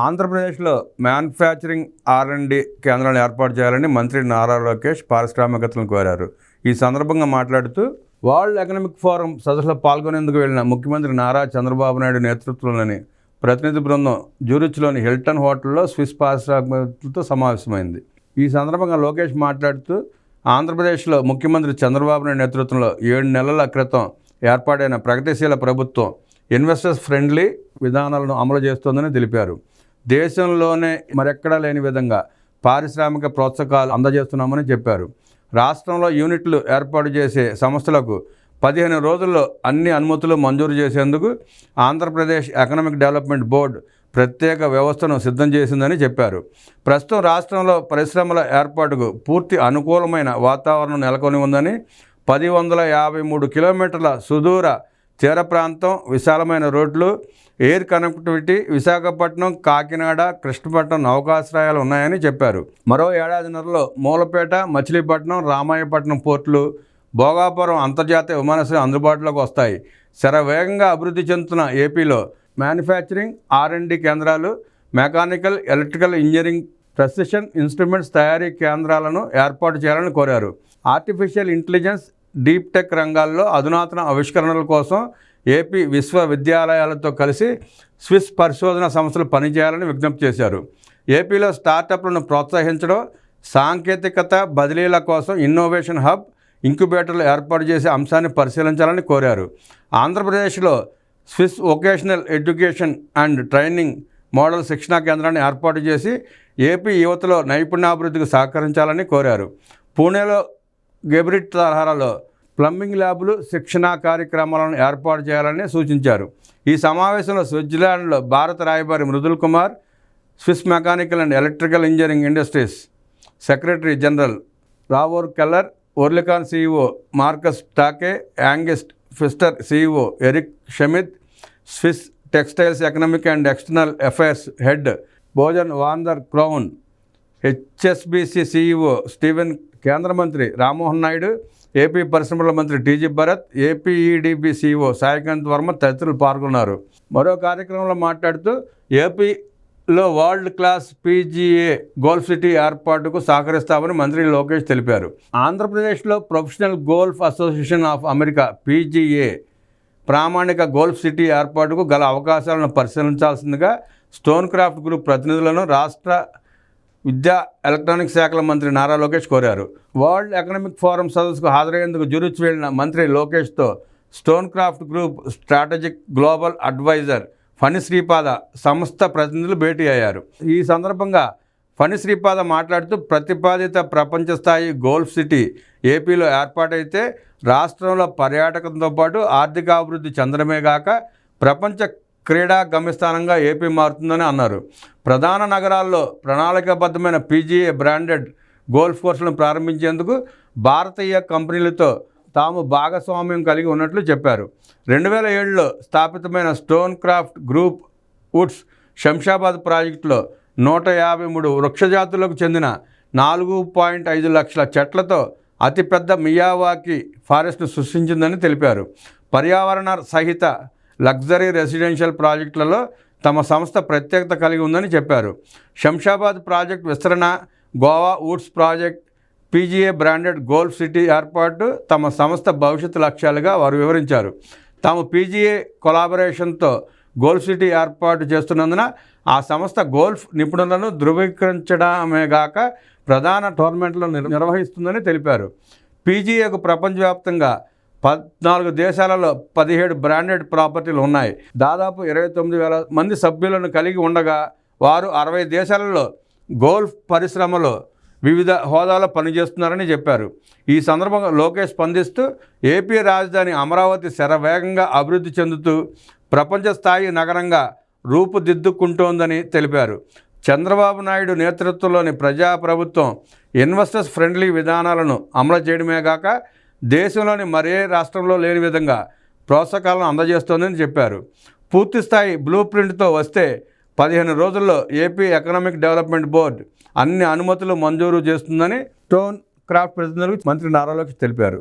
ఆంధ్రప్రదేశ్లో మ్యానుఫ్యాక్చరింగ్ ఆర్&డి కేంద్రాలను ఏర్పాటు చేయాలని మంత్రి నారా లోకేష్ పారిశ్రామికవేత్తలను కోరారు. ఈ సందర్భంగా మాట్లాడుతూ వరల్డ్ ఎకనామిక్ ఫోరం సదస్సులో పాల్గొనేందుకు వెళ్లిన ముఖ్యమంత్రి నారా చంద్రబాబు నాయుడు నేతృత్వంలోని ప్రతినిధి బృందం జ్యూరిచ్లోని హిల్టన్ హోటల్లో స్విస్ పారిశ్రామికవేత్తలతో సమావేశమైంది. ఈ సందర్భంగా లోకేష్ మాట్లాడుతూ ఆంధ్రప్రదేశ్లో ముఖ్యమంత్రి చంద్రబాబు నాయుడు నేతృత్వంలో 7 నెలల క్రితం ఏర్పాటైన ప్రగతిశీల ప్రభుత్వం ఇన్వెస్టర్స్ ఫ్రెండ్లీ విధానాలను అమలు చేస్తోందని తెలిపారు. దేశంలోనే మరెక్కడా లేని విధంగా పారిశ్రామిక ప్రోత్సాహకాలు అందజేస్తున్నామని చెప్పారు. రాష్ట్రంలో యూనిట్లు ఏర్పాటు చేసే సంస్థలకు 15 రోజుల్లో అన్ని అనుమతులు మంజూరు చేసేందుకు ఆంధ్రప్రదేశ్ ఎకనామిక్ డెవలప్మెంట్ బోర్డు ప్రత్యేక వ్యవస్థను సిద్ధం చేసిందని చెప్పారు. ప్రస్తుతం రాష్ట్రంలో పరిశ్రమల ఏర్పాటుకు పూర్తి అనుకూలమైన వాతావరణం నెలకొని ఉందని, 153 కిలోమీటర్ల సుదూర తీర ప్రాంతం, విశాలమైన రోడ్లు, ఎయిర్ కనెక్టివిటీ, విశాఖపట్నం, కాకినాడ, కృష్ణపట్నం నౌకాశ్రయాలు ఉన్నాయని చెప్పారు. మరో ఏడాదిన్నరలో మూలపేట, మచిలీపట్నం, రామాయపట్నం పోర్టులు, భోగాపురం అంతర్జాతీయ విమానాశ్రయం అందుబాటులోకి వస్తాయి. శరవేగంగా అభివృద్ధి చెందుతున్న ఏపీలో మ్యానుఫ్యాక్చరింగ్ ఆర్&డి కేంద్రాలు, mechanical, electrical engineering, precision instruments తయారీ కేంద్రాలను ఏర్పాటు చేయాలని కోరారు. ఆర్టిఫిషియల్ ఇంటెలిజెన్స్, డీప్ టెక్ రంగాల్లో అధునాతన ఆవిష్కరణల కోసం ఏపీ విశ్వవిద్యాలయాలతో కలిసి స్విస్ పరిశోధన సంస్థలు పనిచేయాలని విజ్ఞప్తి చేశారు. ఏపీలో స్టార్టప్లను ప్రోత్సహించడం, సాంకేతికత బదిలీల కోసం ఇన్నోవేషన్ హబ్, ఇంక్యుబేటర్లు ఏర్పాటు చేసే అంశాన్ని పరిశీలించాలని కోరారు. ఆంధ్రప్రదేశ్లో Swiss vocational education and training model శిక్షణా కేంద్రాన్ని ఏర్పాటు చేసి ఏపీ యువతలో నైపుణ్యాభివృద్ధికి సహకరించాలని కోరారు. పూణేలో గెబ్రిట్ తరహాలో ప్లంబింగ్ ల్యాబులు, శిక్షణా కార్యక్రమాలను ఏర్పాటు చేయాలని సూచించారు. ఈ సమావేశంలో స్విట్జర్లాండ్లో భారత రాయబారి Mridul Kumar, Swiss mechanical and electrical engineering industries secretary general రావోర్ Keller, Oerlikon CEO Markus Tacke, Angst Pfister CEO Eric Schmid, Swiss textiles economic and external affairs head భోజన్ వాందర్ క్రౌన్, హెచ్ఎస్బీసీ సీఈఓ స్టీవెన్, కేంద్ర మంత్రి రామ్మోహన్ నాయుడు, ఏపీ పరిశ్రమల మంత్రి టీజీ భరత్, ఏపీఈడిబి సీఈఓ సాయికాంత్ వర్మ తదితరులు పాల్గొన్నారు. మరో కార్యక్రమంలో మాట్లాడుతూ ఏపీలో world class PGA golf city ఏర్పాటుకు సహకరిస్తామని మంత్రి లోకేష్ తెలిపారు. ఆంధ్రప్రదేశ్లో professional golf association of America PGA ప్రామాణిక గోల్ఫ్ సిటీ ఏర్పాటుకు గల అవకాశాలను పరిశీలించాల్సిందిగా స్టోన్ క్రాఫ్ట్ గ్రూప్ ప్రతినిధులను రాష్ట్ర విద్యా ఎలక్ట్రానిక్స్ శాఖల మంత్రి నారా లోకేష్ కోరారు. వరల్డ్ ఎకనామిక్ ఫోరం సదస్సుకు హాజరయ్యేందుకు జ్యూరిచ్ వెళ్లిన మంత్రి లోకేష్తో stone craft group strategic global advisor Phani Sripada సంస్థ ప్రతినిధులు భేటీ అయ్యారు. ఈ సందర్భంగా ఫణి శ్రీపాద మాట్లాడుతూ ప్రతిపాదిత ప్రపంచ స్థాయి గోల్ఫ్ సిటీ ఏపీలో ఏర్పాటైతే రాష్ట్రంలో పర్యాటకంతో పాటు ఆర్థికాభివృద్ధి చెందడమే గాక ప్రపంచ క్రీడా గమ్యస్థానంగా ఏపీ మారుతుందని అన్నారు. ప్రధాన నగరాల్లో ప్రణాళికాబద్ధమైన పీజీఏ బ్రాండెడ్ గోల్ఫ్ కోర్సులను ప్రారంభించేందుకు భారతీయ కంపెనీలతో తాము భాగస్వామ్యం కలిగి ఉన్నట్లు చెప్పారు. 2007లో స్థాపితమైన stone craft group woods Shamshabad ప్రాజెక్టులో 153 వృక్షజాతులకు చెందిన 4.5 లక్షల చెట్లతో అతిపెద్ద మియావాకి ఫారెస్ట్ను సృష్టించిందని తెలిపారు. పర్యావరణ సహిత లగ్జరీ రెసిడెన్షియల్ ప్రాజెక్టులలో తమ సంస్థ ప్రత్యేకత కలిగి ఉందని చెప్పారు. శంషాబాద్ ప్రాజెక్ట్ విస్తరణ, Goa Woods project, PGA branded golf city ఏర్పాటు తమ సంస్థ భవిష్యత్తు లక్ష్యాలుగా వారు వివరించారు. తాము పీజీఏ కొలాబరేషన్తో గోల్ఫ్ సిటీ ఏర్పాటు చేస్తున్నందున ఆ సంస్థ గోల్ఫ్ నిపుణులను ధృవీకరించడమే గాక ప్రధాన టోర్నమెంట్లను నిర్వహిస్తుందని తెలిపారు. పీజీఏకు ప్రపంచవ్యాప్తంగా 14 దేశాలలో 17 బ్రాండెడ్ ప్రాపర్టీలు ఉన్నాయి. దాదాపు 29,000 మంది సభ్యులను కలిగి ఉండగా వారు 60 దేశాలలో గోల్ఫ్ పరిశ్రమలో వివిధ హోదాలో పనిచేస్తున్నారని చెప్పారు. ఈ సందర్భంగా లోకేష్ స్పందిస్తూ ఏపీ రాజధాని అమరావతి శరవేగంగా అభివృద్ధి చెందుతూ ప్రపంచ స్థాయి నగరంగా రూపుదిద్దుకుంటోందని తెలిపారు. చంద్రబాబు నాయుడు నేతృత్వంలోని ప్రజాప్రభుత్వం ఇన్వెస్టర్స్ ఫ్రెండ్లీ విధానాలను అమలు చేయడమే గాక దేశంలోని మరే రాష్ట్రంలో లేని విధంగా ప్రోత్సాహకాలను అందజేస్తోందని చెప్పారు. పూర్తిస్థాయి బ్లూ ప్రింట్తో వస్తే 15 రోజుల్లో ఏపీ ఎకనామిక్ డెవలప్మెంట్ బోర్డు అన్ని అనుమతులు మంజూరు చేస్తుందని స్టోన్ క్రాఫ్ట్ ప్రతినిధులకు మంత్రి నారా లోకేష్ తెలిపారు.